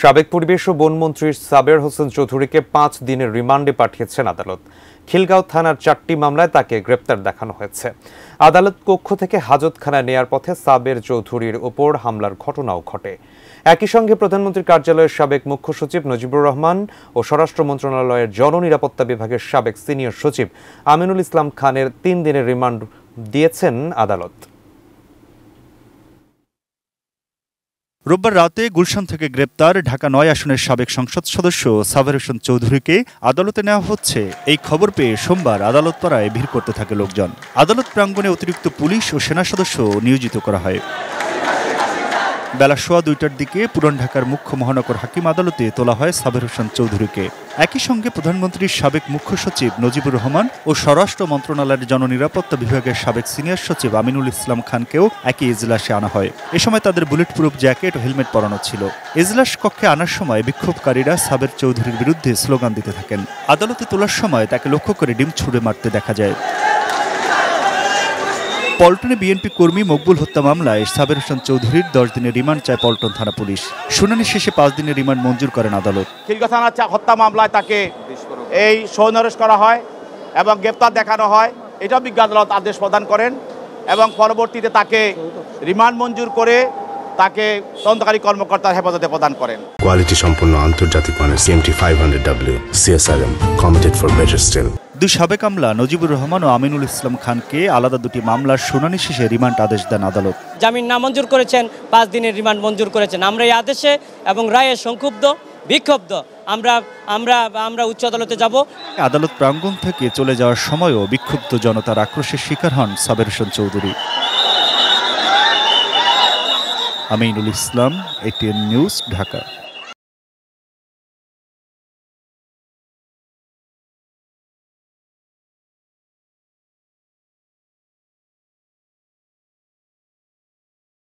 সাবেক পরিবেশ ও বনমন্ত্রী সাবের হোসেন চৌধুরীকে 5 দিনের রিমান্ডে পাঠিয়েছেন আদালত। খিলগাঁও থানার 4টি মামলায় তাকে গ্রেপ্তার দেখানো হয়েছে। আদালত কক্ষ থেকে হাজতখানায় নেয়ার পথে সাবের চৌধুরীর ওপর হামলার ঘটনাও ঘটে। একই সঙ্গে প্রধানমন্ত্রীর কার্যালয়ের সাবেক মুখ্য সচিব নজিবুর রহমান ও স্বরাষ্ট্র মন্ত্রণালয়ের জননিরাপত্তা বিভাগের সাবেক সিনিয়র সচিব আমিনুল ইসলাম খানের 3 দিনের রিমান্ড দিয়েছেন আদালত। রোববার রাতে গুলশান থেকে গ্রেপ্তার ঢাকা ৯ আসনের সাবেক সংসদ সদস্য সাবের হোসেন চৌধুরীকে আদালতে নেওয়া হচ্ছে। এই খবর পেয়ে সোমবার আদালত পাড়ায় ভিড় করতে থাকে লোকজন। আদালত প্রাঙ্গণে অতিরিক্ত পুলিশ ও সেনা সদস্য নিয়োজিত করা হয়। বেলা 2:15টার দিকে পুরান ঢাকার মুখ্য মহানগর হাকিম আদালতে তোলা হয় সাবের হোসেন চৌধুরীকে। একই সঙ্গে প্রধানমন্ত্রীর সাবেক মুখ্য সচিব নজিবুর রহমান ও স্বরাষ্ট্র মন্ত্রণালয়ের জননিরাপত্তা বিভাগের সাবেক সিনিয়র সচিব আমিনুল ইসলাম খানকেও একই এজলাসে আনা হয়। এ সময় তাদের বুলেট প্রুফ জ্যাকেট ও হেলমেট পরানো ছিল। এজলাস কক্ষে আনার সময় বিক্ষোভকারীরা সাবের চৌধুরীর বিরুদ্ধে স্লোগান দিতে থাকেন। আদালতে তোলার সময় তাকে লক্ষ্য করে ডিম ছুড়ে মারতে দেখা যায়। পল্টনে বিএনপি কর্মী মকবুল হত্যা মামলায় সাবের হোসেন চৌধুরীর 10 দিনের রিমান্ড চায় পল্টন থানা পুলিশ। শুনানি শেষে 5 দিনের রিমান্ড মঞ্জুর করেন আদালত। খিলগাঁও থানার হত্যা মামলায় তাকে এই সৌনারেশ করা হয় এবং গ্রেপ্তার দেখানো হয়, এটা বিজ্ঞ আদালত আদেশ প্রদান করেন এবং পরবর্তীতে তাকে রিমান্ড মঞ্জুর করে তাকে তদন্তকারী কর্মকর্তার হেফাজতে প্রদান করেন। কোয়ালিটি সম্পন্ন আন্তর্জাতিক মানের CMT 500W CSRM committed for better still। দুই সাবেক আমলা নজিবুর রহমান ও আমিনুল ইসলাম খানকে আলাদা দুটি মামলার শুনানি শেষে রিমান্ড আদেশ দেন আদালত। জামিন নামঞ্জুর করেছেন, 5 দিনের রিমান্ড মঞ্জুর করেছেন। আমরা এই আদেশে এবং রায়ে সংক্ষুব্ধ বিক্ষুব্ধ। আমরা উচ্চ আদালতে যাব। আদালত প্রাঙ্গণ থেকে চলে যাওয়ার সময়ও বিক্ষুব্ধ জনতার আক্রোশের শিকার হন সাবের হোসেন চৌধুরী। Aminul Islam, ATN news, Dhaka.